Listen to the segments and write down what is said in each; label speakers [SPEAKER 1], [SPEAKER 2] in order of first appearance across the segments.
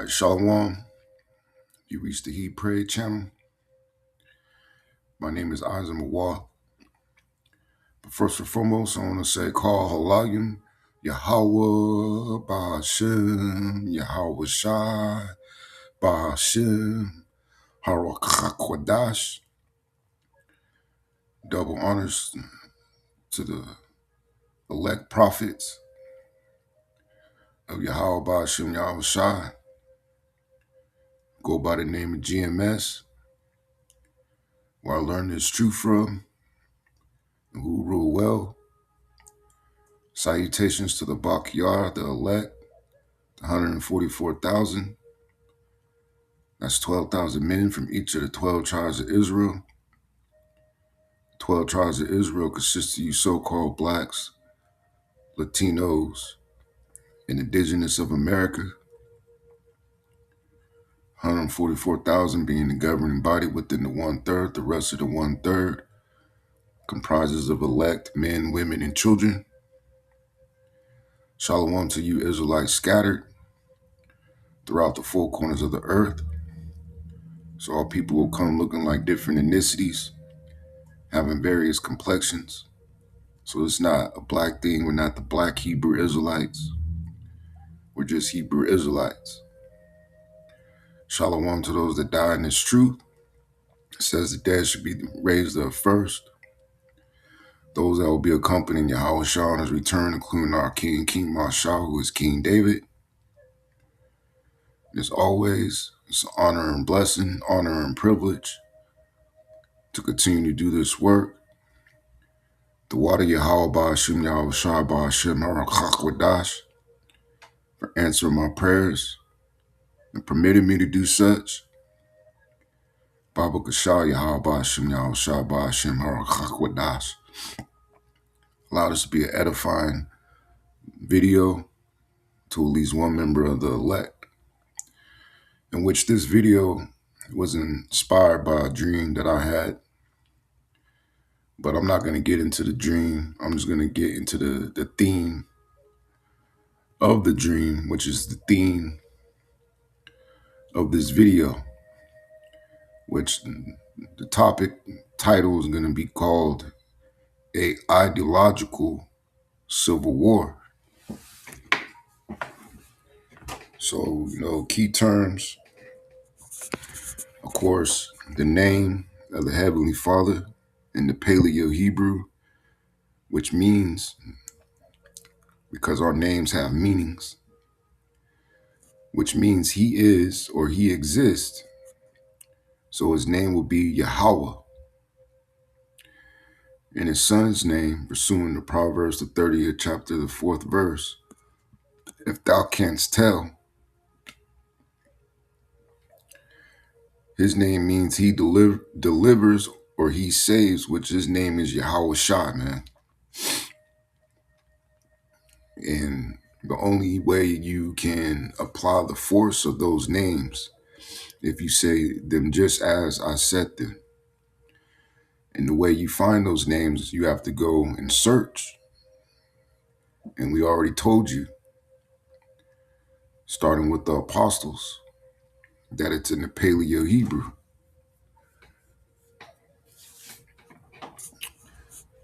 [SPEAKER 1] Shalom. You reached the He Prayed channel. My name is Isaac Mawar. But first and foremost, I want to say, call Halayim, Yahweh, Ba'ashem, Yahweh Shai, Ba'ashem, Harakhakwadash. Double honors to the elect prophets of Yahweh Ba'ashem, Yahweh Shai. Go by the name of GMS, where I learned this truth from, and who rule well. Salutations to the Backyard, the elect, 144,000. That's 12,000 men from each of the 12 tribes of Israel. 12 tribes of Israel consist of you so-called blacks, Latinos, and indigenous of America. 144,000 being the governing body within the one-third. The rest of the one-third comprises of elect men, women, and children. Shalom to you Israelites scattered throughout the four corners of the earth. So all people will come looking like different ethnicities, having various complexions. So it's not a black thing. We're not the black Hebrew Israelites. We're just Hebrew Israelites. Shalom to those that die in this truth. It says the dead should be raised up first. Those that will be accompanying Yahweh Shah on his return, including our King, King Mashah, who is King David. As always, it's an honor and blessing, honor and privilege to continue to do this work. The water Yahweh Ba'ashem Yahweh Shah Ba'ashem Harakhakwadash for answering my prayers and permitting me to do such. Baba Kashah Yahweh Ba'ashem Yahweh Shah Ba'ashem Harakhakwadash allowed us to be an edifying video to at least one member of the elect, in which this video was inspired by a dream that I had. But I'm not going to get into the dream. I'm just going to get into the theme of the dream, which is the theme of this video, which the topic title is going to be called A Ideological Civil War. So, key terms, of course, the name of the Heavenly Father in the Paleo-Hebrew, which means, because our names have meanings, which means he is or he exists. So his name will be Yahweh. And his son's name, pursuing the Proverbs, the 30th chapter, the 4th verse, if thou canst tell, his name means he delivers or he saves, which his name is Yahweh Shai, man. And the only way you can apply the force of those names, if you say them just as I said them. And the way you find those names, you have to go and search. And we already told you, starting with the apostles, that it's in the Paleo-Hebrew.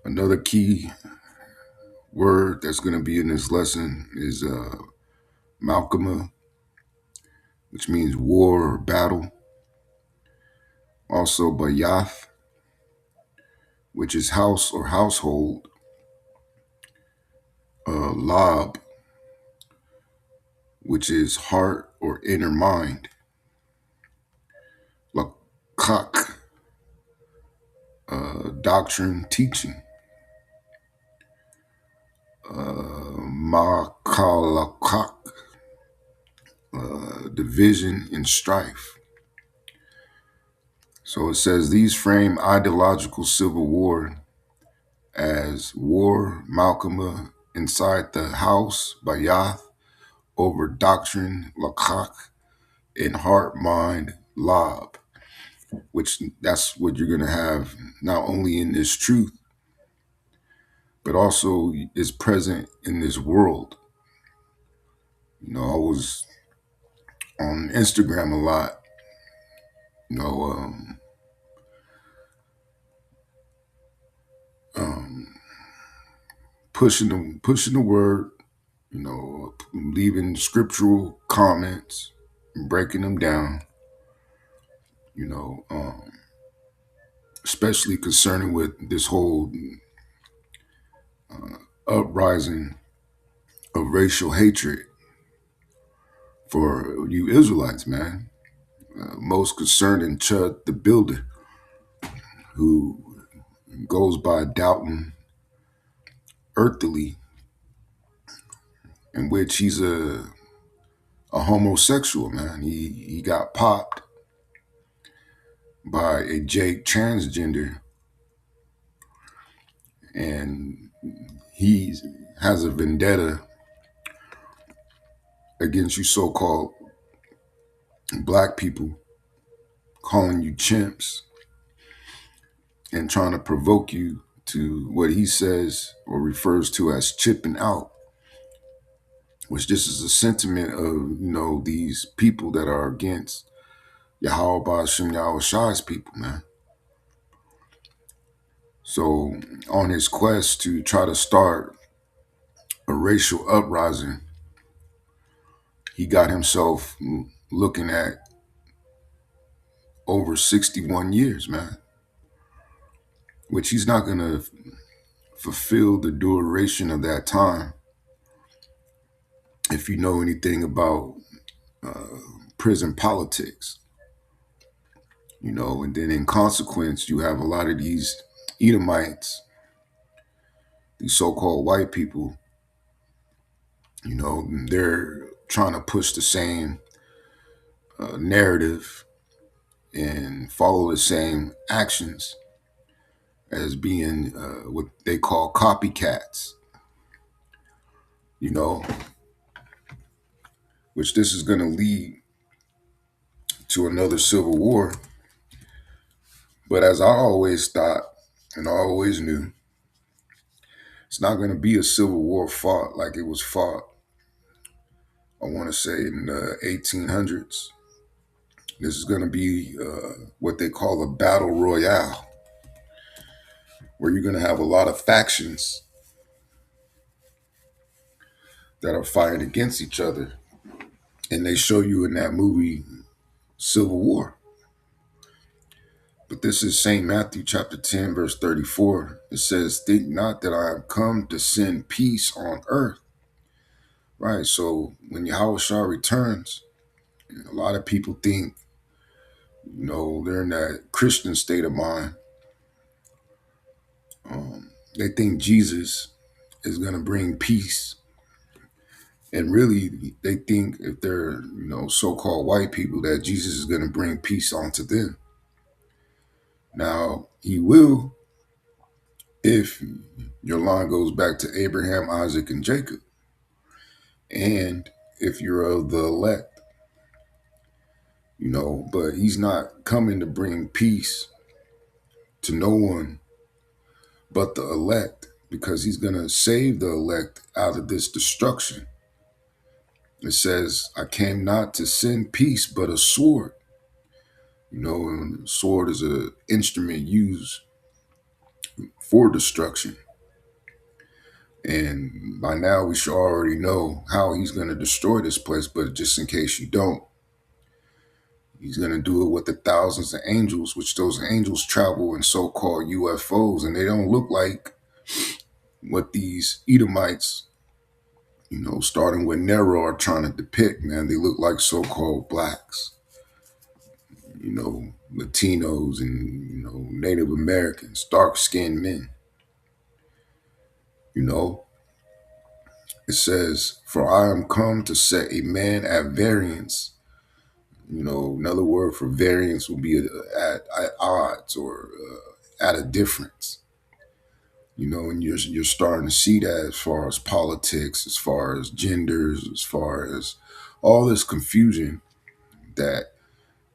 [SPEAKER 1] Another key word that's going to be in this lesson is Malkama, which means war or battle. Also Bayath, which is house or household. Lab, which is heart or inner mind. Lakak, doctrine, teaching. Makalakak, division and strife. So it says these frame ideological civil war as war, Malkama, inside the house, Bayath, over doctrine, Lakak, and heart, mind, Lab, which that's what you're going to have not only in this truth, but also is present in this world. I was on Instagram a lot, you know, um, pushing the word, leaving scriptural comments, and breaking them down, you know, especially concerning with this whole uprising of racial hatred for you Israelites, man. Most concerning Chud the Builder, who goes by Doubting Earthly, in which he's a homosexual, man. He got popped by a Jake transgender, and he has a vendetta against you so-called black people, calling you chimps and trying to provoke you to what he says or refers to as chipping out, which this is a sentiment of, these people that are against Yahweh Ba'Shem Yahweh Shai's people, man. So on his quest to try to start a racial uprising, he got himself looking at over 61 years, man, which he's not going to fulfill the duration of that time. If you know anything about prison politics, and then in consequence, you have a lot of these Edomites, these so-called white people, they're trying to push the same narrative and follow the same actions as being what they call copycats, you know, which this is going to lead to another civil war. But as I always thought and I always knew, it's not going to be a civil war fought like it was fought, I want to say, in the 1800s. This is going to be what they call a battle royale, where you're going to have a lot of factions that are fighting against each other. And they show you in that movie Civil War. But this is St. Matthew chapter 10, verse 34. It says, "Think not that I am come to send peace on earth." Right? So when Yahweh Shah returns, a lot of people think, they're in that Christian state of mind. They think Jesus is going to bring peace. And really, they think if they're, so-called white people, that Jesus is going to bring peace onto them. Now, he will if your line goes back to Abraham, Isaac, and Jacob. And if you're of the elect, but he's not coming to bring peace to no one but the elect, because he's going to save the elect out of this destruction. It says, "I came not to send peace, but a sword." And a sword is an instrument used for destruction. And by now we should already know how he's going to destroy this place. But just in case you don't, he's going to do it with the thousands of angels, which those angels travel in so-called UFOs. And they don't look like what these Edomites, starting with Nero, are trying to depict, man. They look like so-called blacks, Latinos and, Native Americans, dark-skinned men. It says, "For I am come to set a man at variance." Another word for variance would be at odds or at a difference. And you're starting to see that as far as politics, as far as genders, as far as all this confusion that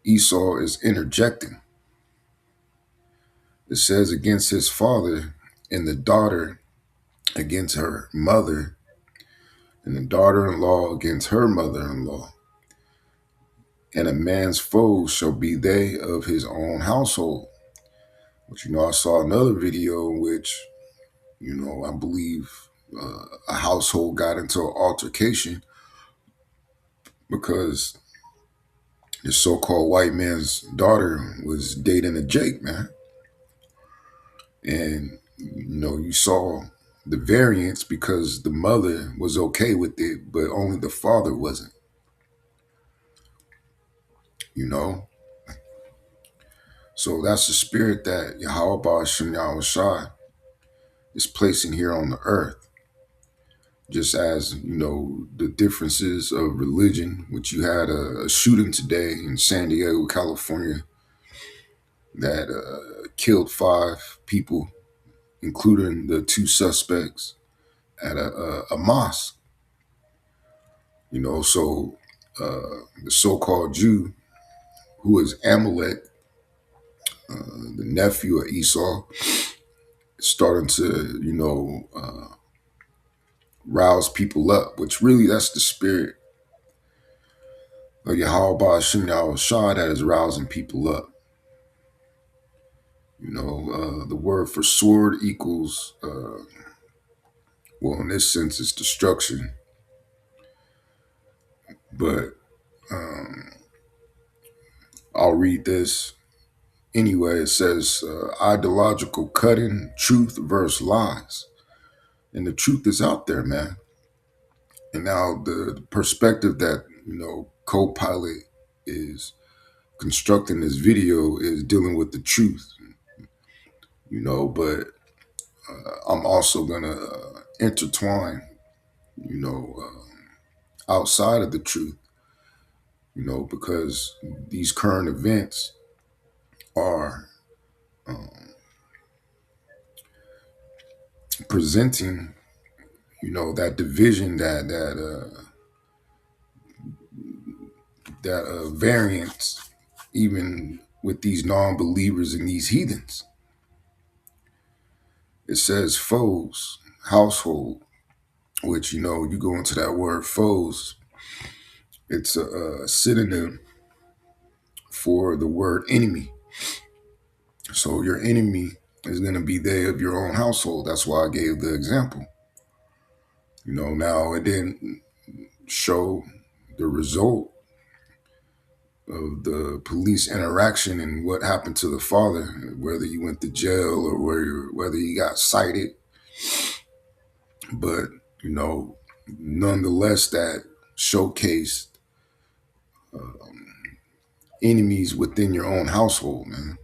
[SPEAKER 1] Esau is interjecting. It says, "Against his father, and the daughter against her mother, and the daughter-in-law against her mother-in-law." and a man's foes shall be they of his own household. But I saw another video in which, I believe a household got into an altercation because the so-called white man's daughter was dating a Jake, man. And, you saw the variance because the mother was okay with it, but only the father wasn't, you know? So that's the spirit that Yahweh Shem Shai is placing here on the earth. Just as, the differences of religion, which you had a shooting today in San Diego, California, that killed 5 people, including the 2 suspects at a mosque. So the so-called Jew, who is Amalek, the nephew of Esau, is starting to, rouse people up, which really that's the spirit of Yahweh Hashem Shah that is rousing people up. The word for sword equals, well, in this sense, it's destruction. But I'll read this anyway. It says, ideological cutting, truth versus lies. And the truth is out there, man. And now the perspective that, co-pilot is constructing this video is dealing with the truth, but I'm also going to intertwine, outside of the truth, because these current events are presenting, that division, that variance, even with these non-believers and these heathens. It says foes, household, which, you go into that word foes, it's a synonym for the word enemy. So your enemy is going to be they of your own household. That's why I gave the example. Now it didn't show the result of the police interaction and what happened to the father, whether he went to jail or whether he got cited. But, nonetheless, that showcased enemies within your own household, man.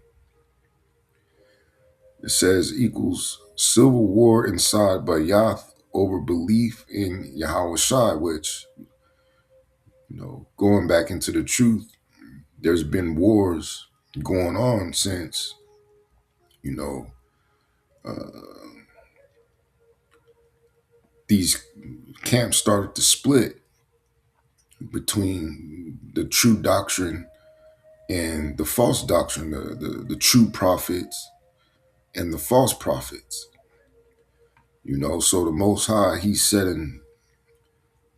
[SPEAKER 1] It says equals civil war inside Bayath over belief in Yahweh Shai, which, going back into the truth, there's been wars going on since, these camps started to split between the true doctrine and the false doctrine, the true prophets and the false prophets. So the Most High, he's setting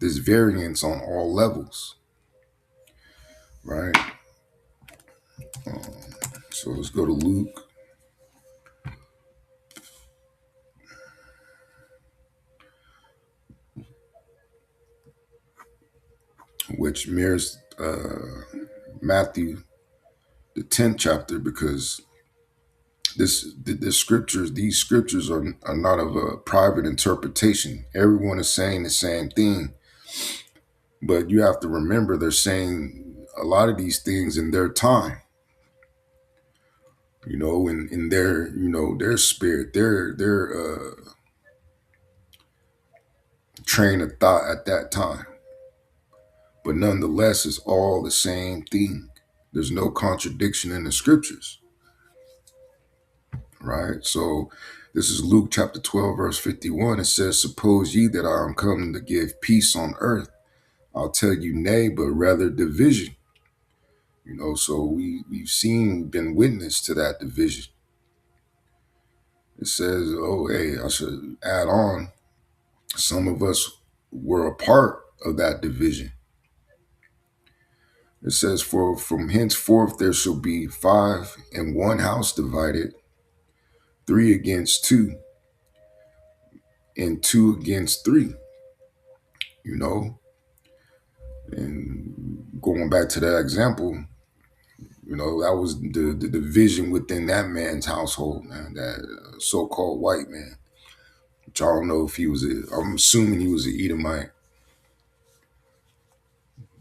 [SPEAKER 1] this variance on all levels, right? So let's go to Luke, which mirrors Matthew, the 10th chapter, because these scriptures are not of a private interpretation. Everyone is saying the same thing, but you have to remember they're saying a lot of these things in their time, in their, their spirit, their train of thought at that time. But nonetheless, it's all the same thing. There's no contradiction in the scriptures, right? So this is Luke chapter 12, verse 51. It says, suppose ye that I am come to give peace on earth. I'll tell you nay, but rather division. So we've been witness to that division. It says, oh, hey, I should add on, some of us were a part of that division. It says, for from henceforth there shall be five in one house divided, three against two, and two against three, you know. And going back to that example, that was the division within that man's household, man, that so-called white man, which I don't know if I'm assuming he was an Edomite,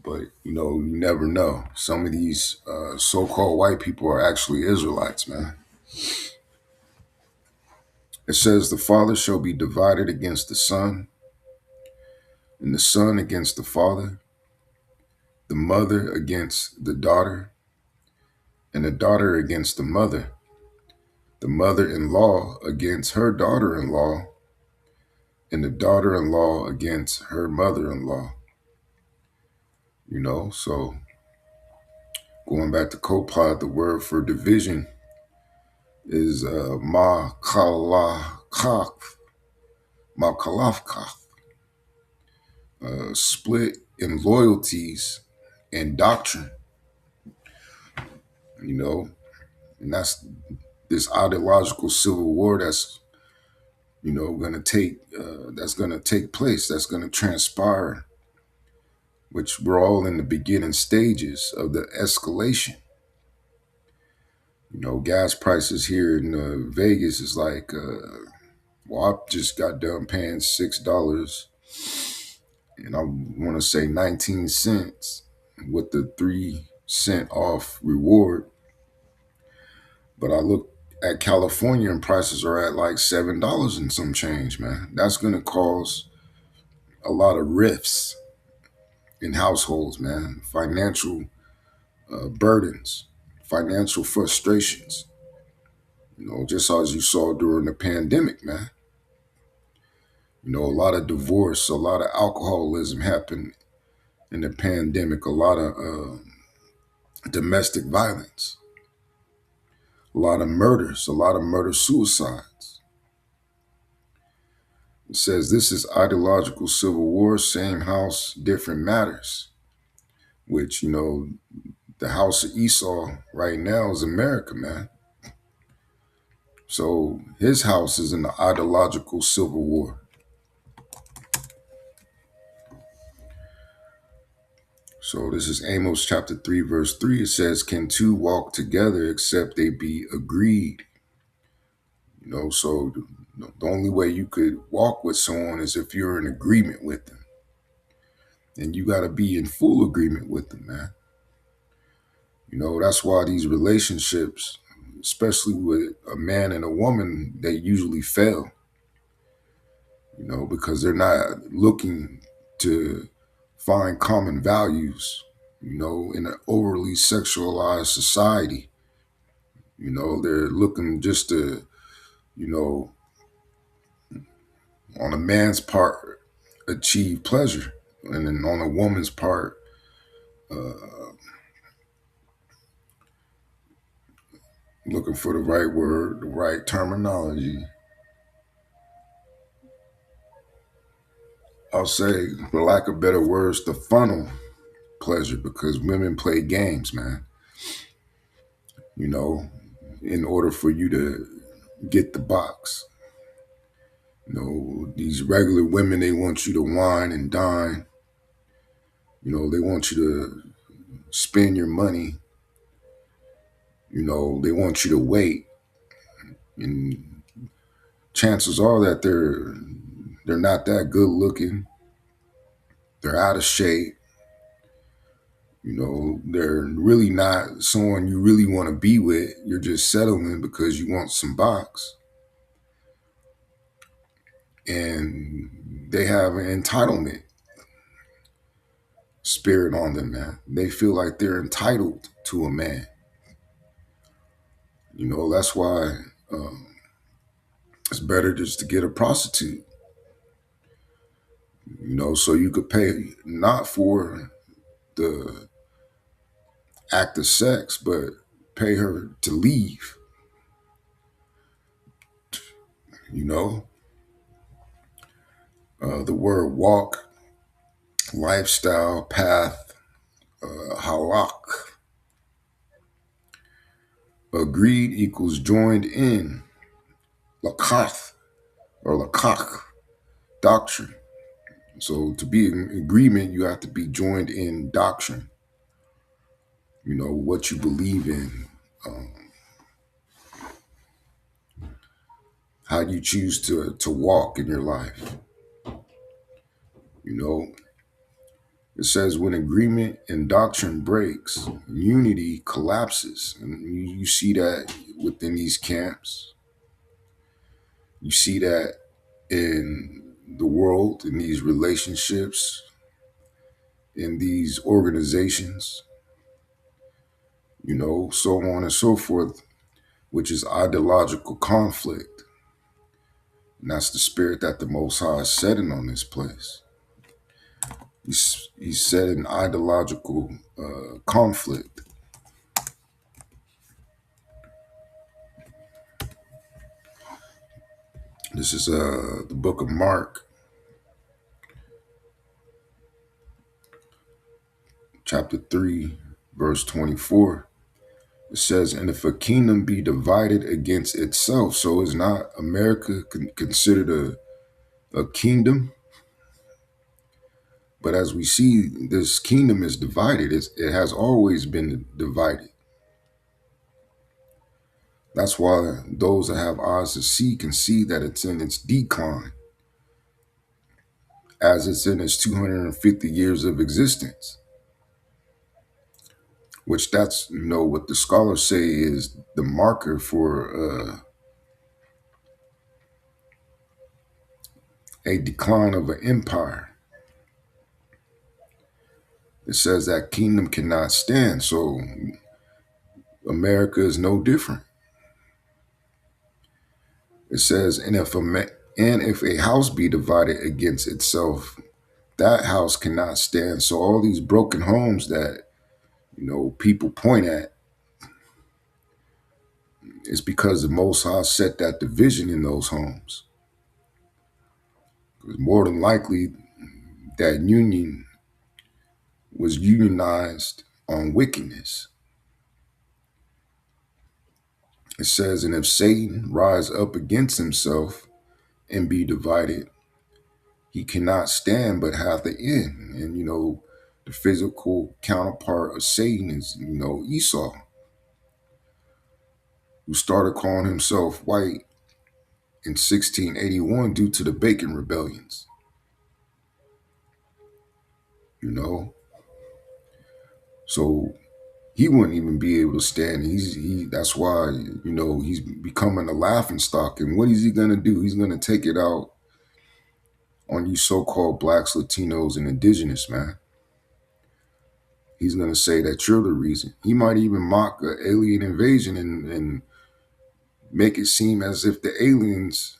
[SPEAKER 1] but, you never know. Some of these so-called white people are actually Israelites, man. It says the father shall be divided against the son, and the son against the father, the mother against the daughter, and the daughter against the mother-in-law against her daughter-in-law, and the daughter-in-law against her mother-in-law. So going back to Copilot, the word for division is makalafka, split in loyalties and doctrine, and that's this ideological civil war that's gonna take place, that's gonna transpire, which we're all in the beginning stages of the escalation. Gas prices here in Vegas is like, I just got done paying $6, and I want to say 19 cents with the 3 cent off reward. But I look at California and prices are at like $7 and some change, man. That's going to cause a lot of rifts in households, man. Financial burdens, financial frustrations, just as you saw during the pandemic, man. A lot of divorce, a lot of alcoholism happened in the pandemic, a lot of domestic violence, a lot of murders, a lot of murder-suicides. It says this is ideological civil war, same house, different matters, which, the house of Esau right now is America, man. So his house is in the ideological civil war. So this is Amos chapter 3, verse 3. It says, can two walk together except they be agreed? So the only way you could walk with someone is if you're in agreement with them. And you got to be in full agreement with them, man. That's why these relationships, especially with a man and a woman, they usually fail, because they're not looking to find common values, in an overly sexualized society. They're looking just to, on a man's part, achieve pleasure. And then on a woman's part, looking for the right word, the right terminology. I'll say, for lack of better words, to funnel pleasure, because women play games, man. In order for you to get the box. These regular women, they want you to wine and dine. They want you to spend your money. They want you to wait. And chances are that they're not that good looking. They're out of shape. They're really not someone you really want to be with. You're just settling because you want some box. And they have an entitlement spirit on them, man. They feel like they're entitled to a man. That's why it's better just to get a prostitute, so you could pay not for the act of sex, but pay her to leave, the word walk, lifestyle, path, halak. Agreed equals joined in. Lakath or lakach, doctrine. So to be in agreement, you have to be joined in doctrine. You know, what you believe in, um, how you choose to walk in your life. You know, it says when agreement and doctrine breaks, unity collapses. And you see that within these camps. You see that in the world, in these relationships, in these organizations, you know, so on and so forth, which is ideological conflict. And that's the spirit that the Most High is setting on this place. He's setting ideological conflict. This is the book of Mark, chapter 3, verse 24. It says, and if a kingdom be divided against itself, so is not America considered a kingdom? But as we see, this kingdom is divided. It has always been divided. That's why those that have eyes to see can see that it's in its decline as it's in its 250 years of existence, which that's, you know, what the scholars say is the marker for a decline of an empire. It says that kingdom cannot stand. So America is no different. It says, and if a house be divided against itself, that house cannot stand. So all these broken homes that, you know, people point at is because the Most High set that division in those homes. Because more than likely, that union was unionized on wickedness. It says, and if Satan rise up against himself and be divided, he cannot stand but have the end. And, you know, the physical counterpart of Satan is, you know, Esau, who started calling himself white in 1681 due to the Bacon rebellions, you know. So he wouldn't even be able to stand. That's why, you know, he's becoming a laughing stock. And what is he gonna do? He's gonna take it out on you so-called blacks, Latinos, and indigenous, man. He's gonna say that you're the reason. He might even mock an alien invasion and make it seem as if the aliens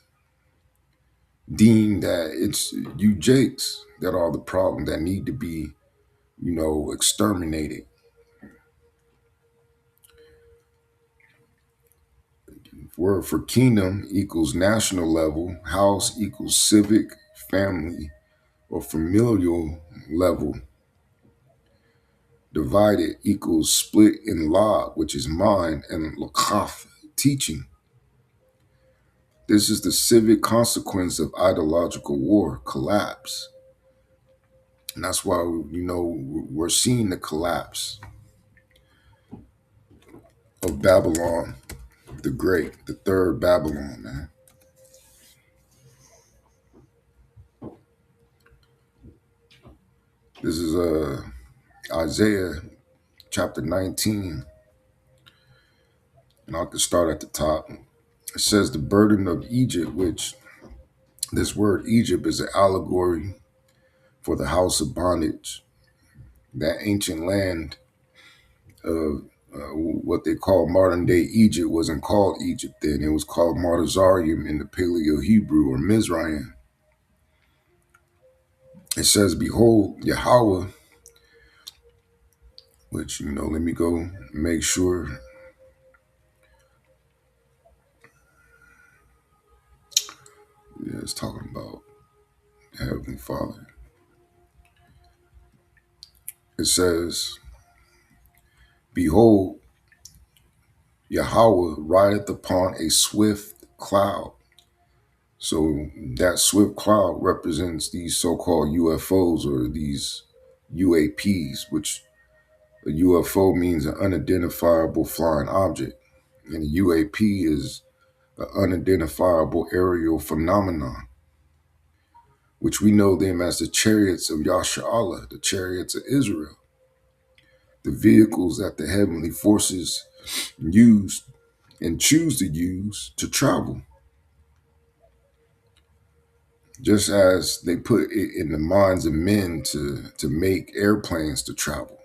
[SPEAKER 1] deem that it's you Jakes that are the problem that need to be, you know, exterminated. Word for kingdom equals national level, house equals civic, family, or familial level. Divided equals split in law, which is mind, and lakaf, teaching. This is the civic consequence of ideological war, collapse. And that's why, you know, we're seeing the collapse of Babylon the Great, the third Babylon, man. This is Isaiah chapter 19, and I can start at the top. It says the burden of Egypt, which this word Egypt is an allegory for the house of bondage. That ancient land of what they call modern day Egypt wasn't called Egypt then. It was called Martazarium in the Paleo Hebrew, or Mizraim. It says, behold, Yahweh, which, you know, let me go make sure. Yeah, it's talking about Heavenly Father. It says, Behold, Yahweh rideth upon a swift cloud. So that swift cloud represents these so-called UFOs or these UAPs, which a UFO means an unidentifiable flying object. And a UAP is an unidentifiable aerial phenomenon, which we know them as the chariots of Yasharallah, the chariots of Israel, the vehicles that the heavenly forces use and choose to use to travel. Just as they put it in the minds of men to make airplanes to travel.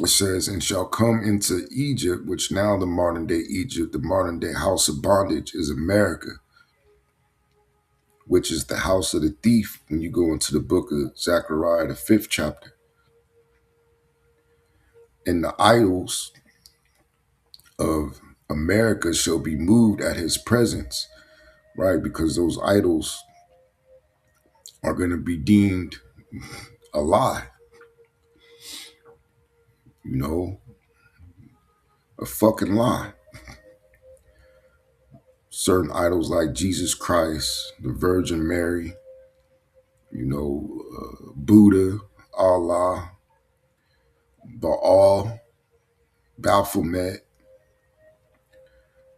[SPEAKER 1] It says, and shall come into Egypt, which now the modern day Egypt, the modern day house of bondage is America, which is the house of the thief when you go into the book of Zechariah, the 5th chapter. And the idols of America shall be moved at his presence, right? Because those idols are going to be deemed a lie, you know, a fucking lie. Certain idols like Jesus Christ, the Virgin Mary, you know, Buddha, Allah, Baal, Baphomet,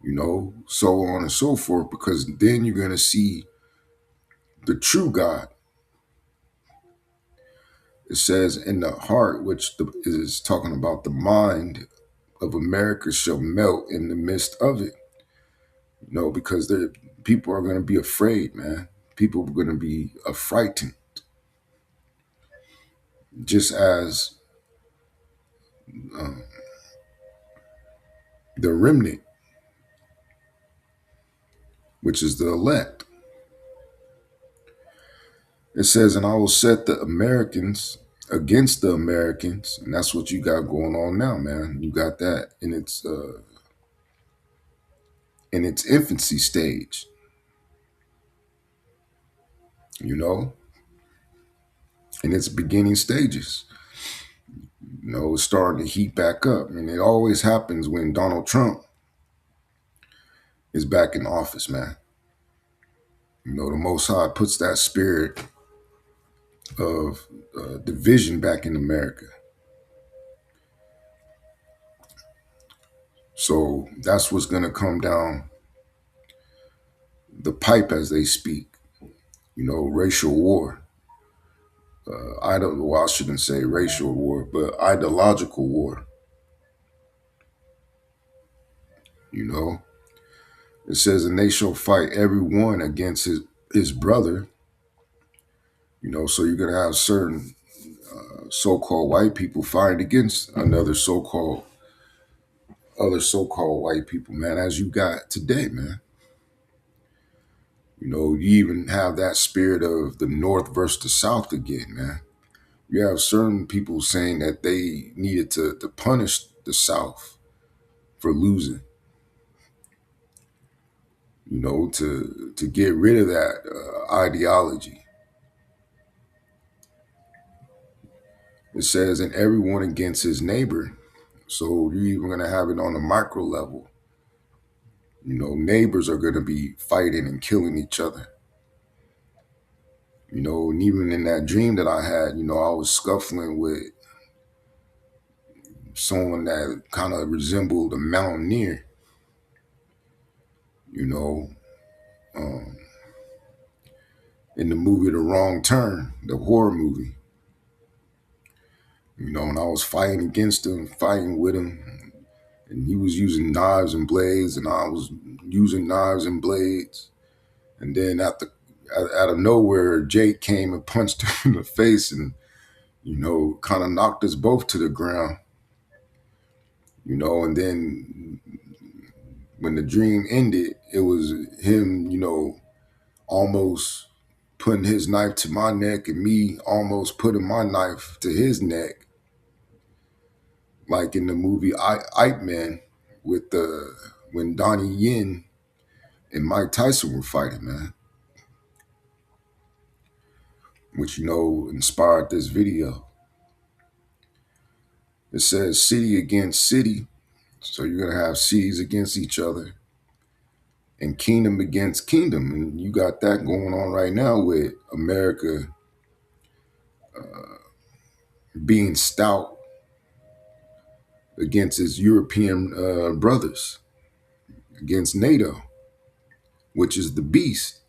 [SPEAKER 1] you know, so on and so forth, because then you're going to see the true God. It says in the heart, which is talking about the mind of America shall melt in the midst of it, you know, because people are going to be afraid, man. People are going to be frightened, just as the remnant, which is the elect. It says, and I will set the Americans against the Americans. And that's what you got going on now, man. You got that in its infancy stage, you know, in its beginning stages. You know, it's starting to heat back up. And it always happens when Donald Trump is back in office, man. You know, the Most High puts that spirit of division back in America. So that's what's going to come down the pipe as they speak, you know, racial war. Well, I shouldn't say racial war, but ideological war. You know, it says, and they shall fight every one against his brother. You know, so you're going to have certain so-called white people fighting against another other so-called white people, man, as you got today, man. You know, you even have that spirit of the North versus the South again, man. You have certain people saying that they needed to punish the South for losing, you know, to get rid of that ideology. It says, and everyone against his neighbor. So you're even going to have it on a micro level. You know, neighbors are going to be fighting and killing each other. You know, and even in that dream that I had, you know, I was scuffling with someone that kind of resembled a mountaineer, you know, um, in the movie The Wrong Turn, the horror movie. You know, and I was fighting against him, fighting with him, and he was using knives and blades, and I was using knives and blades. And then out of nowhere, Jake came and punched him in the face and, you know, kind of knocked us both to the ground. You know, and then when the dream ended, it was him, you know, almost putting his knife to my neck and me almost putting my knife to his neck, like in the movie Ip Man with when Donnie Yen and Mike Tyson were fighting, man, which, you know, inspired this video. It says city against city. So you're going to have cities against each other and kingdom against kingdom. And you got that going on right now with America being stout against its European brothers, against NATO, which is the beast,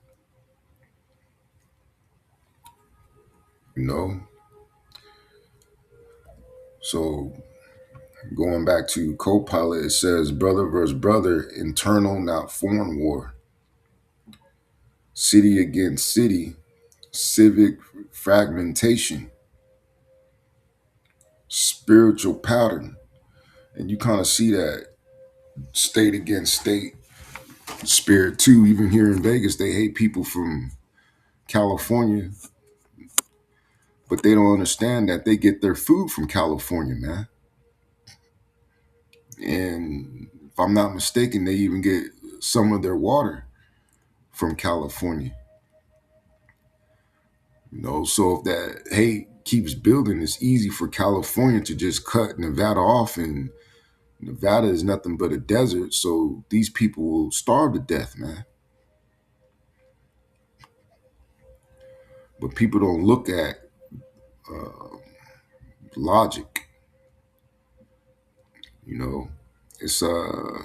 [SPEAKER 1] you know? So going back to Copilot, it says brother versus brother, internal, not foreign war. City against city, civic fragmentation, spiritual pattern. And you kind of see that state against state spirit too. Even here in Vegas, they hate people from California, but they don't understand that they get their food from California, man. And if I'm not mistaken, they even get some of their water from California. So if that hate keeps building, it's easy for California to just cut Nevada off, and Nevada is nothing but a desert. So these people will starve to death, man. But people don't look at logic. It's a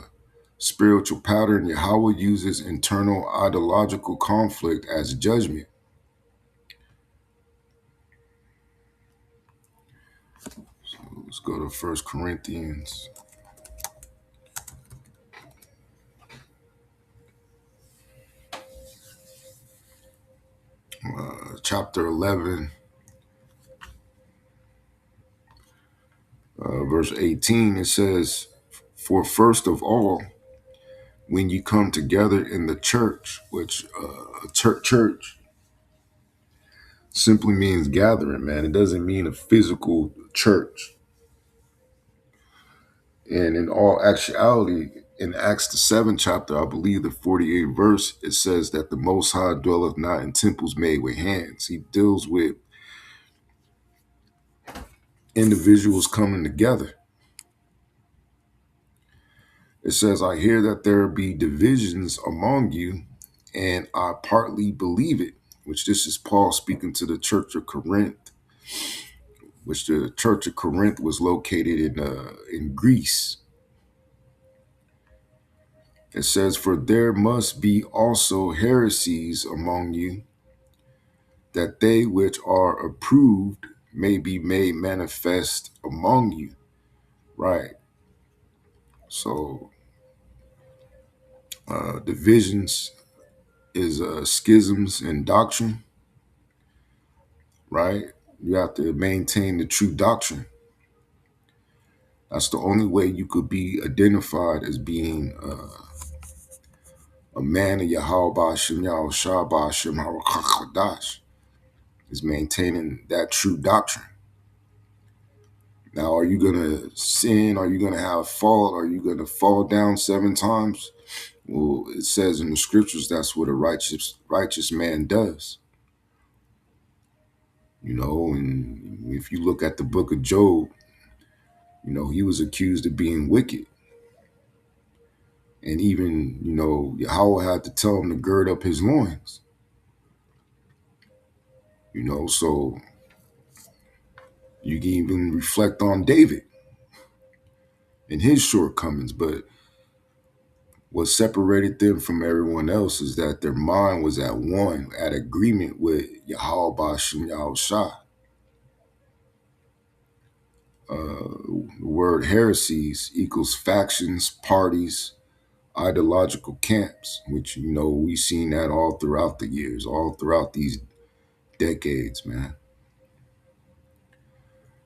[SPEAKER 1] spiritual pattern. Yahweh uses internal ideological conflict as judgment. So let's go to 1 Corinthians. Chapter 11, verse 18, it says, "For first of all, when you come together in the church," which church simply means gathering, man. It doesn't mean a physical church. And in all actuality, in Acts the 7th chapter, I believe the 48th verse, it says that the Most High dwelleth not in temples made with hands. He deals with individuals coming together. It says, "I hear that there be divisions among you, and I partly believe it," which this is Paul speaking to the church of Corinth, which the church of Corinth was located in Greece. It says, "For there must be also heresies among you, that they which are approved may be made manifest among you." Right. So divisions is schisms in doctrine, right? You have to maintain the true doctrine. That's the only way you could be identified as being a man of Yahweh Ba'Shem Yahushua Ba'Shem HaRakakadash, is maintaining that true doctrine. Now, are you going to sin? Are you going to have fault? Are you going to fall down 7 times? Well, it says in the scriptures that's what a righteous man does. And if you look at the book of Job, he was accused of being wicked. And even, Yahweh had to tell him to gird up his loins. So you can even reflect on David and his shortcomings. But what separated them from everyone else is that their mind was at one, at agreement with Yahweh Ba'Shem Yahushua. The word heresies equals factions, parties, ideological camps, which, we've seen that all throughout the years, all throughout these decades, man.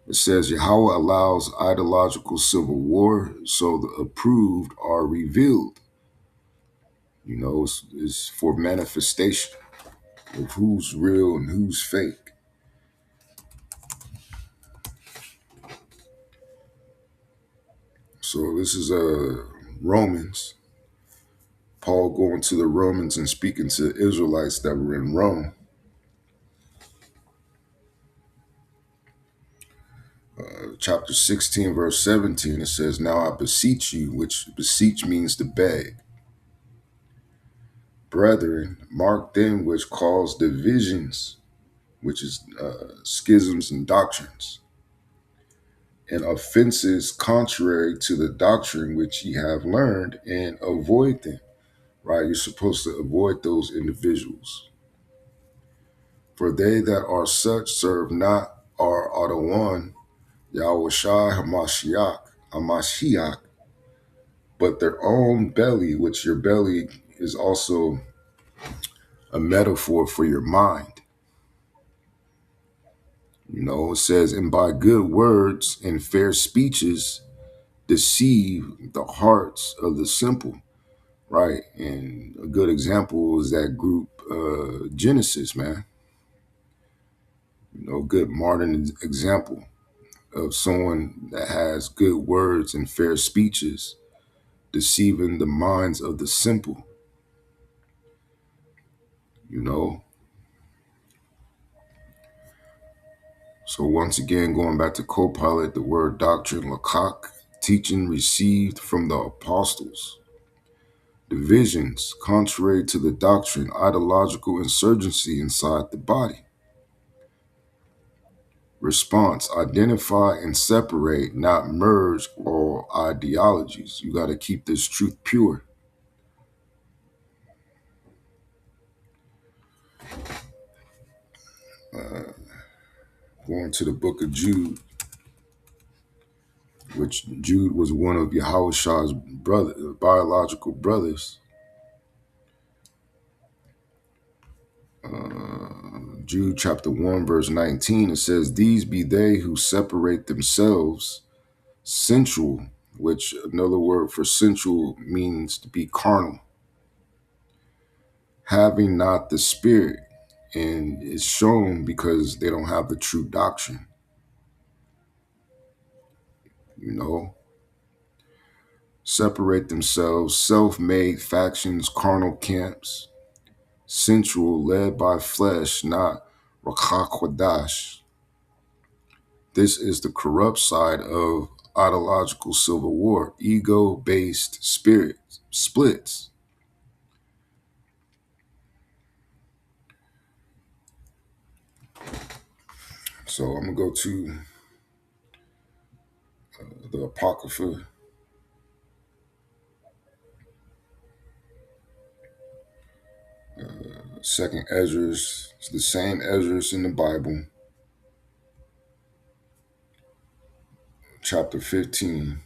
[SPEAKER 1] It says Yahweh allows ideological civil war so the approved are revealed. It's for manifestation of who's real and who's fake. So this is Romans. Paul going to the Romans and speaking to Israelites that were in Rome. chapter 16, verse 17, it says, "Now I beseech you," which beseech means to beg, "brethren, mark them which cause divisions," which is schisms and doctrines, "and offenses contrary to the doctrine which ye have learned, and avoid them." Right? You're supposed to avoid those individuals. "For they that are such serve not are the one, Yahweh Shai Hamashiach, but their own belly," which your belly is also a metaphor for your mind. It says, "And by good words and fair speeches deceive the hearts of the simple." Right? And a good example is that group Genesis, man. Good modern example of someone that has good words and fair speeches deceiving the minds of the simple. you know. So once again, going back to co-pilot, the word doctrine, lakak, teaching received from the apostles. Divisions, contrary to the doctrine, ideological insurgency inside the body. Response, identify and separate, not merge all ideologies. You got to keep this truth pure. Going to the book of Jude, which Jude was one of Yahushua's biological brothers. Jude chapter 1, verse 19, it says, "These be they who separate themselves sensual," which another word for sensual means to be carnal, "having not the spirit," and it's shown because they don't have the true doctrine. You know, separate themselves, self-made factions, carnal camps, sensual, led by flesh, not Rakhakwadash. This is the corrupt side of ideological civil war, ego-based spirit splits. So I'm going to go to the Apocrypha, second Esdras. It's the same Esdras in the Bible, chapter 15.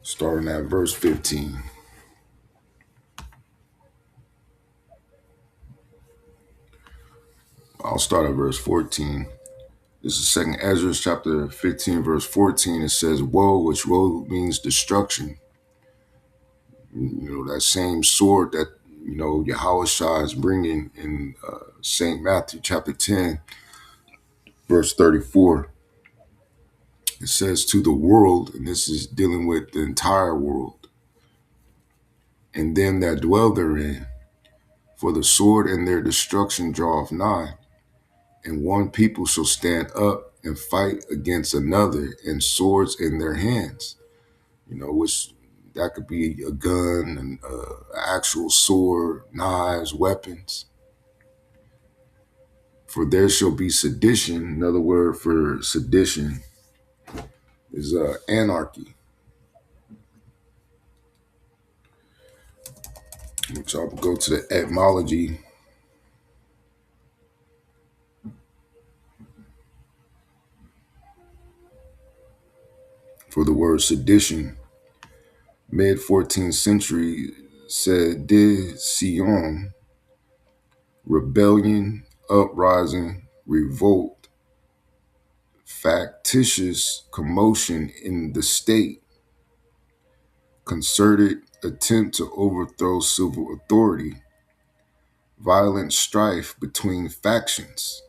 [SPEAKER 1] Starting at verse 15. I'll start at verse 14. This is second Ezra chapter 15, verse 14. It says, "Woe," which woe means destruction. That same sword that, Yahushua is bringing in St. Matthew chapter 10, verse 34. It says, "To the world," and this is dealing with the entire world, "and them that dwell therein, for the sword and their destruction draweth nigh. And one people shall stand up and fight against another, and swords in their hands." Which that could be a gun, an actual sword, knives, weapons. "For there shall be sedition." Another word for sedition is anarchy, which I'll go to the etymology for the word sedition. Mid 14th century, sedition, rebellion, uprising, revolt, factitious commotion in the state, concerted attempt to overthrow civil authority, violent strife between factions.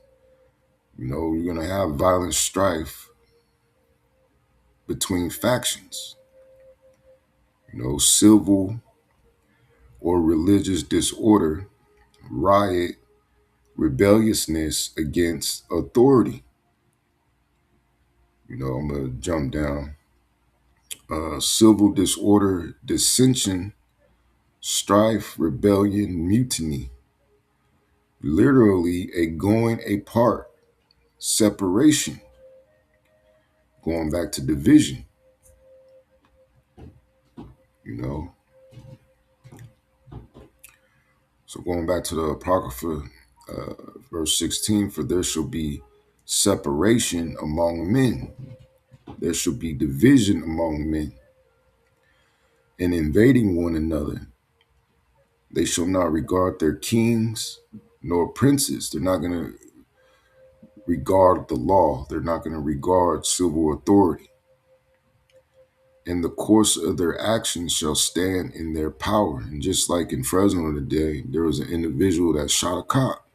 [SPEAKER 1] You're going to have violent strife between factions. Civil or religious disorder, riot, rebelliousness against authority. I'm going to jump down. Civil disorder, dissension, strife, rebellion, mutiny. Literally a going apart, separation, going back to division, you know. So going back to the Apocrypha, verse 16, for there shall be separation among men. There shall be division among men and invading one another. They shall not regard their kings nor princes. They're not going to regard the law. They're not going to regard civil authority. And the course of their actions shall stand in their power. And just like in Fresno today, there was an individual that shot a cop.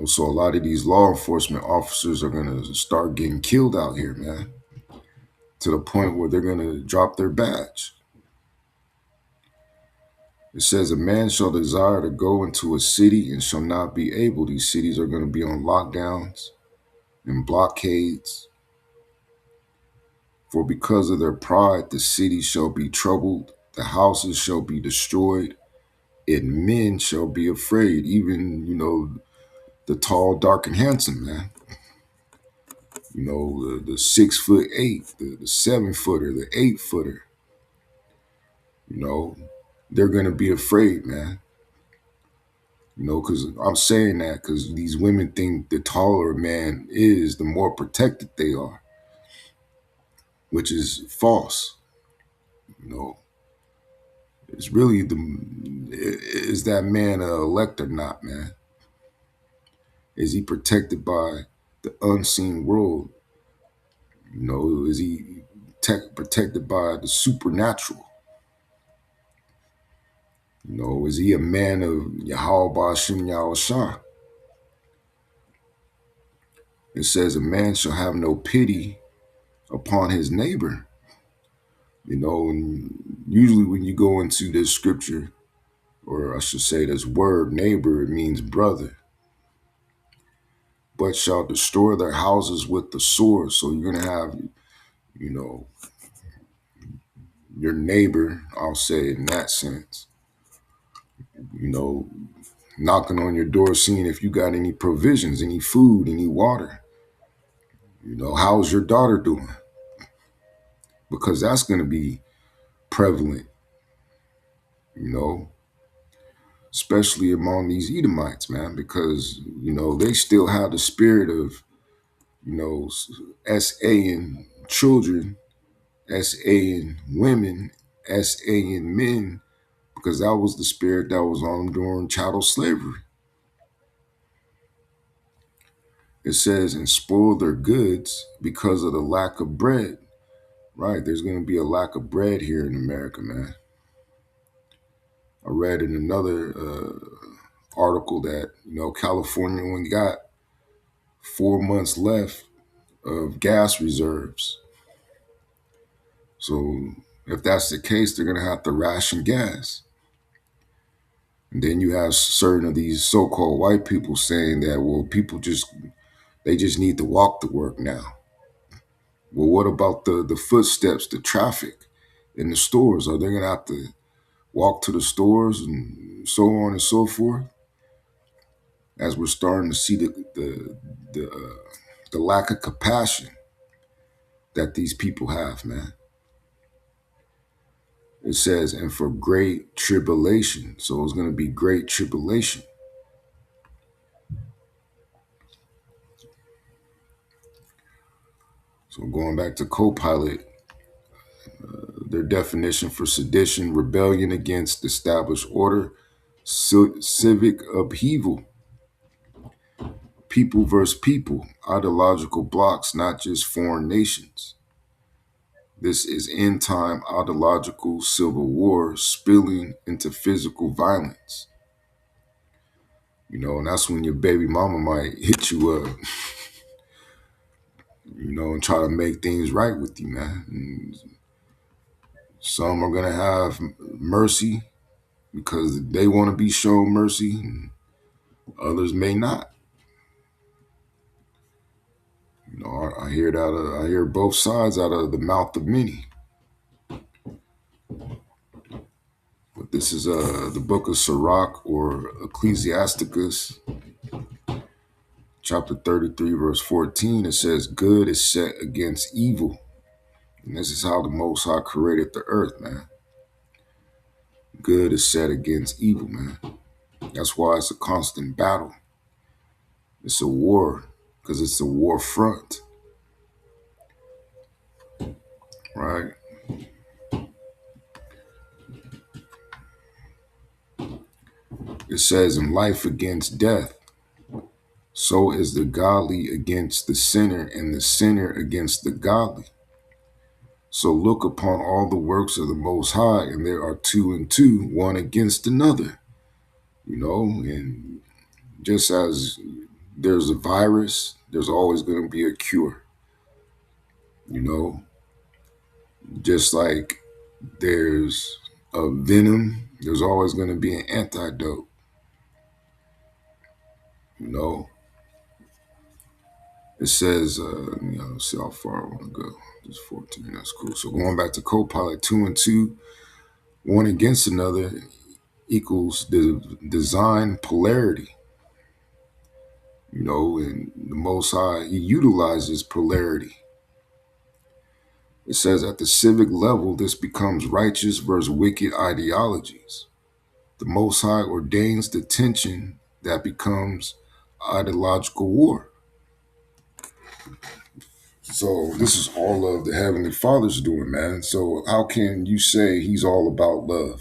[SPEAKER 1] So a lot of these law enforcement officers are going to start getting killed out here, man, to the point where they're going to drop their badge. It says, a man shall desire to go into a city and shall not be able. These cities are going to be on lockdowns and blockades. For because of their pride, the city shall be troubled, the houses shall be destroyed, and men shall be afraid. Even, the tall, dark, and handsome, man. The 6'8", the 7-footer, the 8-footer. They're going to be afraid, man. Because I'm saying that because these women think the taller a man is, the more protected they are, which is false. It's really is that man a elect or not, man? Is he protected by the unseen world? Is he protected by the supernatural? Is he a man of Yahweh Ba'Shem Yahushua? It says a man shall have no pity upon his neighbor. And usually when you go into this scripture, or I should say this word neighbor, it means brother. But shall destroy their houses with the sword. So you're going to have, your neighbor, I'll say in that sense, knocking on your door, seeing if you got any provisions, any food, any water. How's your daughter doing? Because that's going to be prevalent, especially among these Edomites, man, because, they still have the spirit of, SA-ing children, SA-ing women, SA-ing men, because that was the spirit that was on them during chattel slavery. It says, and spoil their goods because of the lack of bread. Right, there's going to be a lack of bread here in America, man. I read in another article that, California only got 4 months left of gas reserves. So if that's the case, they're going to have to ration gas. And then you have certain of these so-called white people saying that, well, they just need to walk to work now. Well, what about the footsteps, the traffic in the stores? Are they going to have to walk to the stores and so on and so forth? As we're starting to see the lack of compassion that these people have, man. It says, and for great tribulation. So it's going to be great tribulation. So going back to Copilot, their definition for sedition, rebellion against established order, civic upheaval, people versus people, ideological blocks, not just foreign nations. This is end time ideological civil war spilling into physical violence. And that's when your baby mama might hit you up, and try to make things right with you, man. And Some are going to have mercy because they want to be shown mercy, and others may not. I hear that. I hear both sides out of the mouth of many. But this is the book of Sirach or Ecclesiasticus, chapter 33, verse 14. It says, "Good is set against evil." And this is how the Most High created the earth, man. Good is set against evil, man. That's why it's a constant battle. It's a war because it's a war front, right? It says, "In life against death, so is the godly against the sinner, and the sinner against the godly. So look upon all the works of the Most High, and there are two and two, one against another." And just as there's a virus, there's always going to be a cure. You know, just like there's a venom, there's always going to be an antidote. You know, it says, let's see how far I want to go. Just 14, that's cool. So going back to Copilot, two and two, one against another equals the design polarity. And the Most High, he utilizes polarity. It says at the civic level, this becomes righteous versus wicked ideologies. The Most High ordains the tension that becomes ideological war. So this is all of the Heavenly Father's doing, man. So how can you say he's all about love?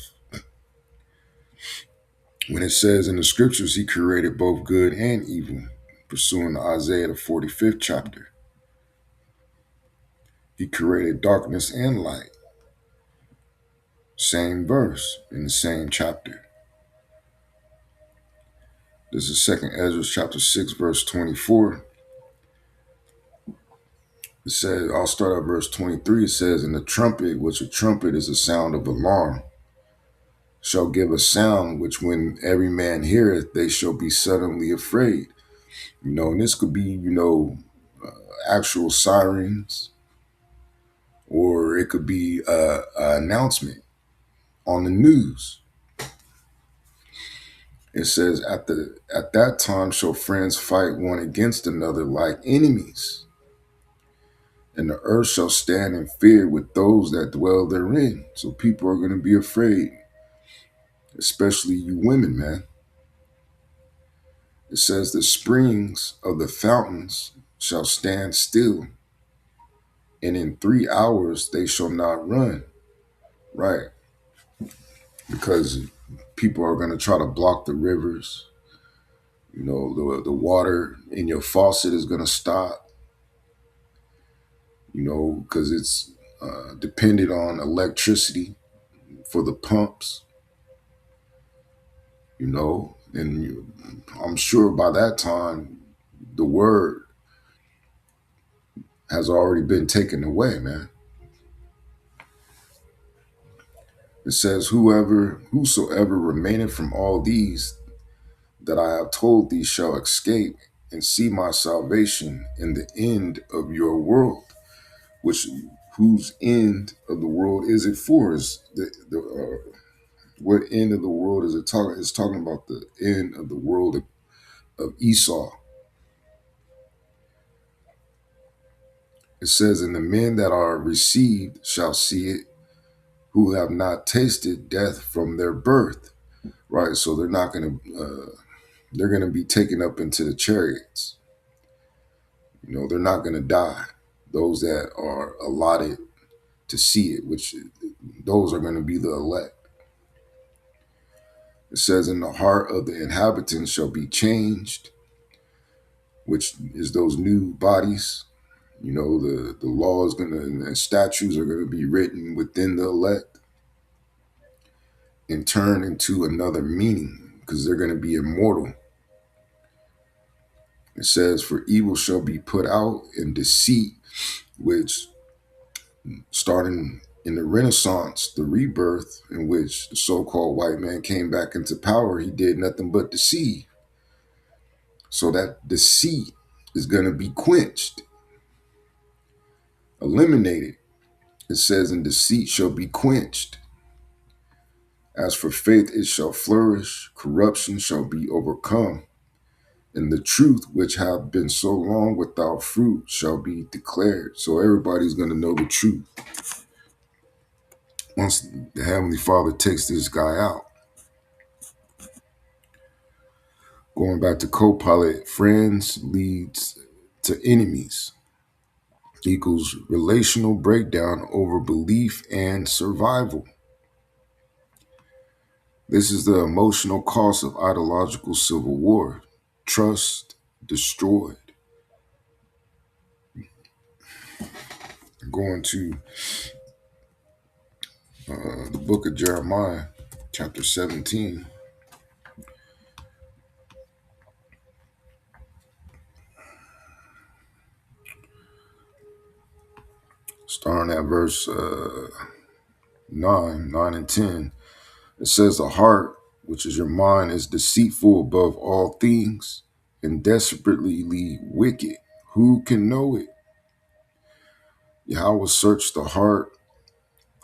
[SPEAKER 1] When it says in the scriptures, he created both good and evil, pursuing Isaiah, the 45th chapter. He created darkness and light. Same verse in the same chapter. This is 2nd Ezra chapter 6, verse 24. It says, I'll start at verse 23. It says, "And the trumpet, which a trumpet is a sound of alarm, shall give a sound which when every man heareth, they shall be suddenly afraid." And this could be, actual sirens, or it could be an announcement on the news. It says, at that time shall friends fight one against another like enemies, and the earth shall stand in fear with those that dwell therein. So people are going to be afraid, especially you women, man. It says, "The springs of the fountains shall stand still, and in 3 hours they shall not run." Right. Because people are going to try to block the rivers. The water in your faucet is going to stop, because it's dependent on electricity for the pumps, and I'm sure by that time the word has already been taken away, man. It says, "Whosoever remaineth from all these that I have told thee shall escape and see my salvation in the end of your world." Which, whose end of the world is it for? Is what end of the world is it talking? It's talking about the end of the world of Esau. It says, "And the men that are received shall see it, who have not tasted death from their birth." Right. So they're not going to. They're going to be taken up into the chariots. They're not going to die. Those that are allotted to see it, which those are going to be the elect. It says, "In the heart of the inhabitants shall be changed," which is those new bodies. The law is going to, and statutes are going to be written within the elect and turn into another meaning because they're going to be immortal. It says, "For evil shall be put out, and deceit," which starting In the Renaissance, the rebirth in which the so-called white man came back into power, he did nothing but deceive. So that deceit is going to be quenched, eliminated. It says, and deceit shall be quenched. As for faith, it shall flourish. Corruption shall be overcome. And the truth, which have been so long without fruit, shall be declared. So everybody's going to know the truth once the Heavenly Father takes this guy out. Going back to co-pilot, friends leads to enemies equals relational breakdown over belief and survival. This is the emotional cost of ideological civil war. Trust destroyed. Going to the book of Jeremiah, chapter 17. Starting at verse 9 and 10. It says, the heart, which is your mind, is deceitful above all things and desperately wicked. Who can know it? Yahweh search the heart.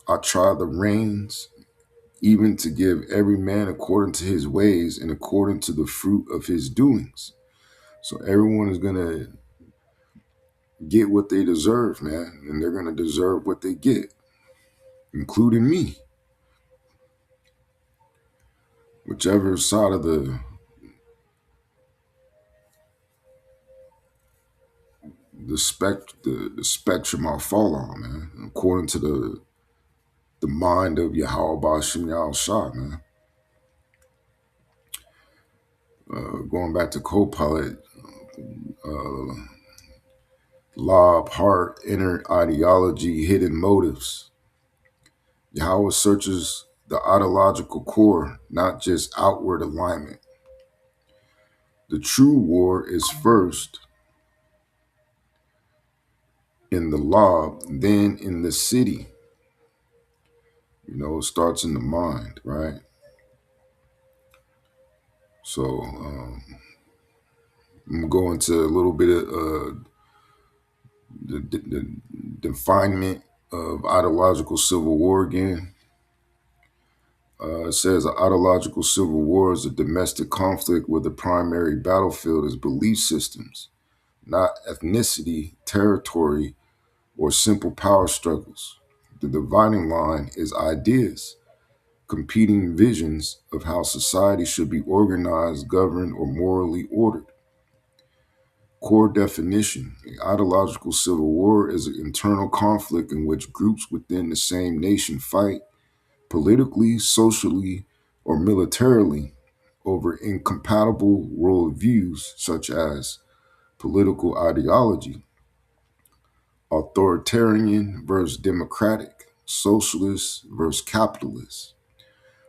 [SPEAKER 1] I try the reins, even to give every man according to his ways and according to the fruit of his doings. So everyone is going to get what they deserve, man. And they're going to deserve what they get, including me. Whichever side of the spectrum I fall on, man, according to the mind of Yahweh Bashim Yahweh Shah, man. Going back to co-pilot, lob, heart, inner ideology, hidden motives. Yahweh searches the ideological core, not just outward alignment. The true war is first in the lob, then in the city. You know, it starts in the mind, right? So I'm going to go into a little bit of the definement of ideological civil war again. It says an ideological civil war is a domestic conflict where the primary battlefield is belief systems, not ethnicity, territory, or simple power struggles. The dividing line is ideas, competing visions of how society should be organized, governed, or morally ordered. Core definition: the ideological civil war is an internal conflict in which groups within the same nation fight politically, socially, or militarily over incompatible worldviews such as political ideology, authoritarian versus democratic, socialist versus capitalist,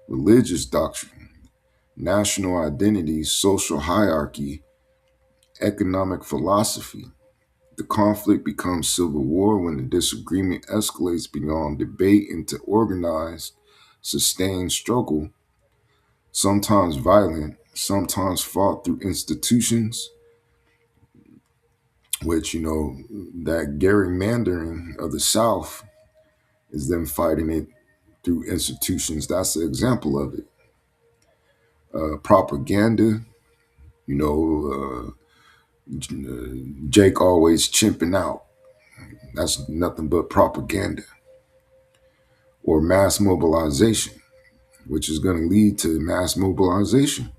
[SPEAKER 1] religious doctrine, national identity, social hierarchy, economic philosophy. The conflict becomes civil war when the disagreement escalates beyond debate into organized, sustained struggle, sometimes violent, sometimes fought through institutions, which, you know, that gerrymandering of the South is them fighting it through institutions. That's an example of it. Propaganda, you know, Jake always chimping out. That's nothing but propaganda. Or mass mobilization, which is going to lead to mass mobilization.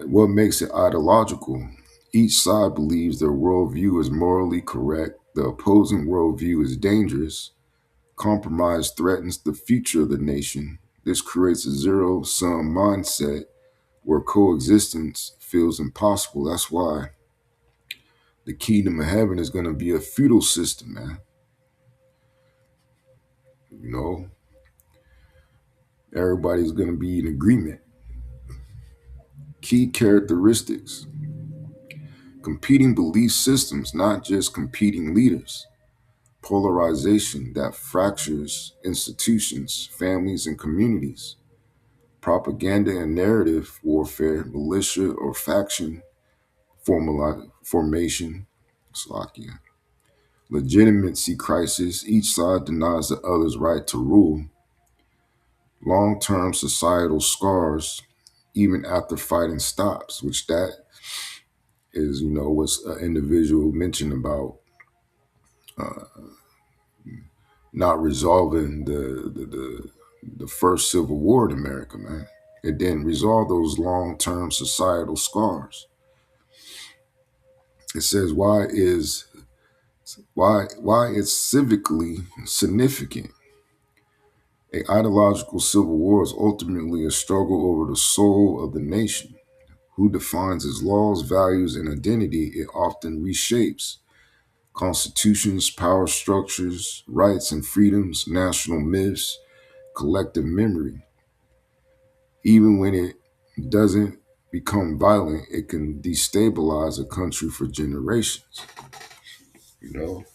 [SPEAKER 1] What makes it ideological? Each side believes their worldview is morally correct. The opposing worldview is dangerous. Compromise threatens the future of the nation. This creates a zero-sum mindset where coexistence feels impossible. That's why the kingdom of heaven is going to be a feudal system, man. You know, everybody's going to be in agreement. Key characteristics: competing belief systems, not just competing leaders. polarization that fractures institutions, families, and communities. Propaganda and narrative warfare, militia or faction formation, Slovakia. Legitimacy crisis, each side denies the other's right to rule. Long-term societal scars, even after fighting stops, which that is, what's an individual mentioned about not resolving the first civil war in America, man. It didn't resolve those long-term societal scars. It says why it's civically significant. A ideological civil war is ultimately a struggle over the soul of the nation. Who defines its laws, values, and identity? It often reshapes constitutions, power structures, rights and freedoms, national myths, collective memory. Even when it doesn't become violent, it can destabilize a country for generations. You know,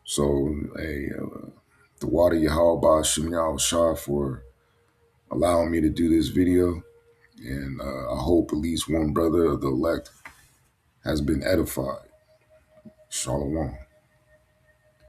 [SPEAKER 1] so the water Yahweh Shem Yahweh Shah for allowing me to do this video, and I hope at least one brother of the elect has been edified. Shalom.